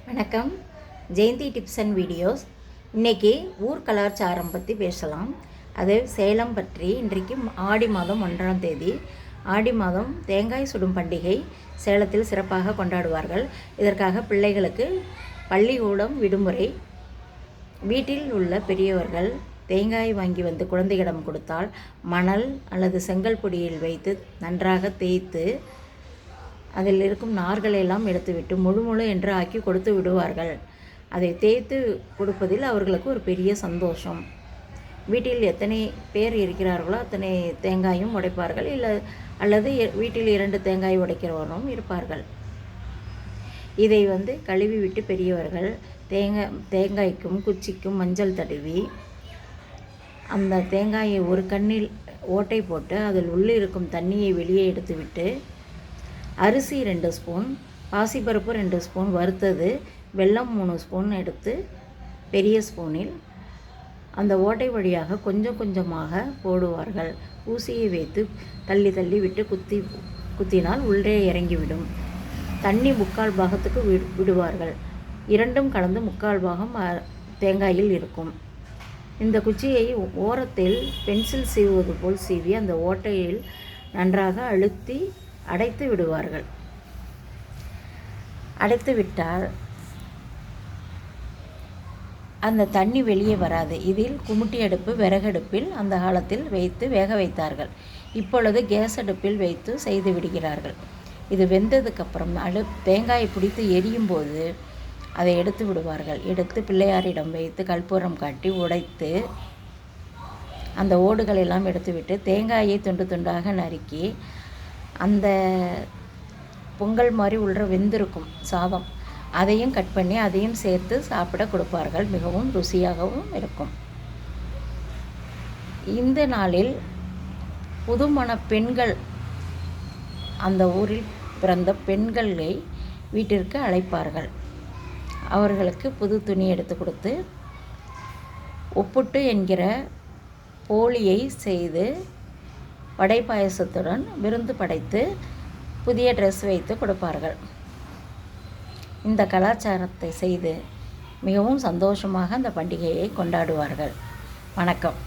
வணக்கம். Jayanthi tips and videos. இன்றைக்கி ஊர் கலாச்சாரம் பற்றி பேசலாம். அது சேலம் பற்றி. இன்றைக்கு ஆடி மாதம் 1ஆம் தேதி. ஆடி மாதம் தேங்காய் சுடும் பண்டிகை சேலத்தில் சிறப்பாக கொண்டாடுவார்கள். இதற்காக பிள்ளைகளுக்கு பள்ளிக்கூடம் விடுமுறை. வீட்டில் உள்ள பெரியவர்கள் தேங்காய் வாங்கி வந்து குழந்தைகளிடம் கொடுத்தால் மணல் அல்லது செங்கல் பொடியில் வைத்து நன்றாக தேய்த்து அதில் இருக்கும் நார்களெல்லாம் எடுத்துவிட்டு முழு என்று ஆக்கி கொடுத்து விடுவார்கள். அதை தேய்த்து கொடுப்பதில் அவர்களுக்கு ஒரு பெரிய சந்தோஷம். வீட்டில் எத்தனை பேர் இருக்கிறார்களோ அத்தனை தேங்காயும் உடைப்பார்கள். அல்லது வீட்டில் 2 தேங்காய் உடைக்கிறவரும் இருப்பார்கள். இதை கழுவி விட்டு பெரியவர்கள் தேங்காய்க்கும் குச்சிக்கும் மஞ்சள் தடவி அந்த தேங்காயை ஒரு கண்ணில் ஓட்டை போட்டு அதில் உள்ளே இருக்கும் தண்ணியை வெளியே எடுத்துவிட்டு அரிசி 2 ஸ்பூன், பாசிப்பருப்பு 2 ஸ்பூன் வறுத்தது, வெல்லம் 3 ஸ்பூன் எடுத்து பெரிய ஸ்பூனில் அந்த ஓட்டை வழியாக கொஞ்சம் கொஞ்சமாக போடுவார்கள். ஊசியை வைத்து தள்ளி தள்ளி விட்டு குத்தினால் உள்ளே இறங்கிவிடும். தண்ணி 3/4 பாகத்துக்கு விடுவார்கள். 2ம் கலந்து 3/4 பாகம் தேங்காயில் இருக்கும். இந்த குச்சியை ஓரத்தில் பென்சில் சீவுவது போல் சீவி அந்த ஓட்டையில் நன்றாக அழுத்தி அடைத்து விடுவார்கள். அடைத்து விட்டால் அந்த தண்ணி வெளியே வராது. இதில் குமுட்டி அடுப்பு, விறகடுப்பில் அந்த காலத்தில் வைத்து வேக வைத்தார்கள். இப்பொழுது கேஸ் அடுப்பில் வைத்து செய்து விடுகிறார்கள். இது வெந்ததுக்கப்புறம் தேங்காயை பிடித்து எரியும் போது அதை எடுத்து விடுவார்கள். எடுத்து பிள்ளையாரிடம் வைத்து கற்பூரம் காட்டி உடைத்து அந்த ஓடுகளெல்லாம் எடுத்துவிட்டு தேங்காயை துண்டு துண்டாக நறுக்கி அந்த பொங்கல் மாதிரி உள்ள வெந்திருக்கும் சாதம் அதையும் கட் பண்ணி அதையும் சேர்த்து சாப்பிட கொடுப்பார்கள். மிகவும் ருசியாகவும் இருக்கும். இந்த நாளில் புதுமண பெண்கள் அந்த ஊரில் பிறந்த பெண்களை வீட்டிற்கு அழைப்பார்கள். அவர்களுக்கு புது துணி எடுத்து கொடுத்து ஒப்புட்டு என்கிற போலியை செய்து வடை பாயசத்துடன் விருந்து படைத்து புதிய ட்ரெஸ் வைத்து கொடுப்பார்கள். இந்த கலாச்சாரத்தை செய்து மிகவும் சந்தோஷமாக அந்த பண்டிகையை கொண்டாடுவார்கள். வணக்கம்.